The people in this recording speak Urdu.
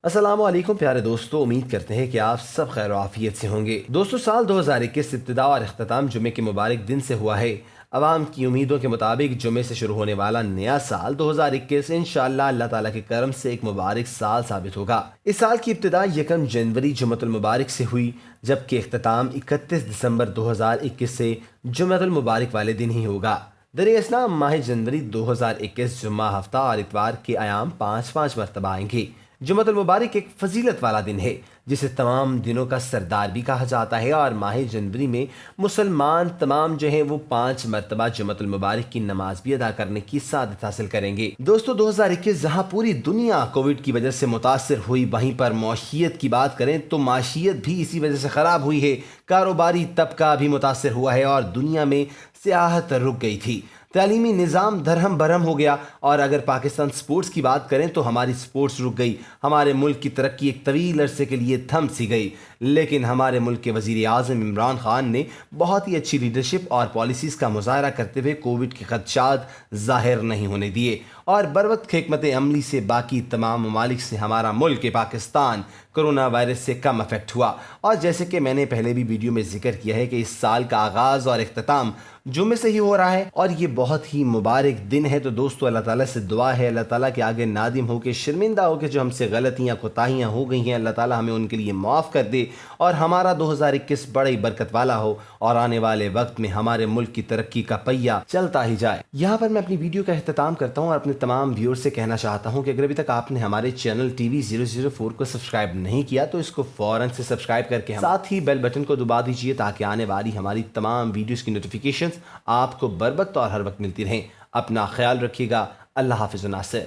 السلام علیکم پیارے دوستو، امید کرتے ہیں کہ آپ سب خیر و عافیت سے ہوں گے۔ دوستو، سال 2021 ابتدا اور اختتام جمعے کے مبارک دن سے ہوا ہے۔ عوام کی امیدوں کے مطابق جمعے سے شروع ہونے والا نیا سال 2021 انشاءاللہ اللہ تعالیٰ کے کرم سے ایک مبارک سال ثابت ہوگا۔ اس سال کی ابتدا 1 جنوری جمعۃ المبارک سے ہوئی، جبکہ اختتام 31 دسمبر 2021 سے جمعۃ المبارک والے دن ہی ہوگا۔ در اسلام ماہ جنوری 2021 جمعہ، ہفتہ اور اتوار کے ایام 5 مرتبہ آئیں گے۔ جمعۃ المبارک ایک فضیلت والا دن ہے جسے تمام دنوں کا سردار بھی کہا جاتا ہے، اور ماہ جنوری میں مسلمان تمام جو ہیں وہ 5 مرتبہ جمعۃ المبارک کی نماز بھی ادا کرنے کی سعادت حاصل کریں گے۔ دوستو، 2021 جہاں پوری دنیا کووڈ کی وجہ سے متاثر ہوئی، وہیں پر معیشت کی بات کریں تو معیشت بھی اسی وجہ سے خراب ہوئی ہے۔ کاروباری طبقہ بھی متاثر ہوا ہے اور دنیا میں سیاحت رک گئی تھی۔ تعلیمی نظام درہم برہم ہو گیا، اور اگر پاکستان سپورٹس کی بات کریں تو ہماری سپورٹس رک گئی۔ ہمارے ملک کی ترقی ایک طویل عرصے کے لیے تھم سی گئی، لیکن ہمارے ملک کے وزیر اعظم عمران خان نے بہت ہی اچھی لیڈرشپ اور پالیسیز کا مظاہرہ کرتے ہوئے کووڈ کے خدشات ظاہر نہیں ہونے دیے، اور بروقت حکمت عملی سے باقی تمام ممالک سے ہمارا ملک پاکستان کرونا وائرس سے کم افیکٹ ہوا۔ اور جیسے کہ میں نے پہلے بھی ویڈیو میں ذکر کیا ہے کہ اس سال کا آغاز اور اختتام جمعے سے ہی ہو رہا ہے، اور یہ بہت ہی مبارک دن ہے۔ تو دوستو، اللہ تعالیٰ سے دعا ہے، اللہ تعالیٰ کے آگے نادم ہو کے، شرمندہ ہو کے جو ہم سے غلطیاں کوتاہیاں ہو گئی ہیں، اللہ تعالیٰ ہمیں ان کے لیے معاف کر دے، اور ہمارا 2021 بڑی برکت والا ہو، اور آنے والے وقت میں ہمارے ملک کی ترقی کا پہیہ چلتا ہی جائے۔ یہاں پر میں اپنی ویڈیو کا اختتام کرتا ہوں اور اپنے تمام ویور سے کہنا چاہتا ہوں کہ اگر ابھی تک آپ نے ہمارے چینل ٹی وی 004 کو سبسکرائب نہیں کیا تو اس کو فوراً سے سبسکرائب کر کے ساتھ ہی بیل بٹن کو دبا دیجئے، تاکہ آنے والی ہماری تمام ویڈیوز کی نوٹیفیکیشنز آپ کو بر وقت اور ہر وقت ملتی رہیں۔ اپنا خیال رکھیے گا۔ اللہ حافظ و ناصر۔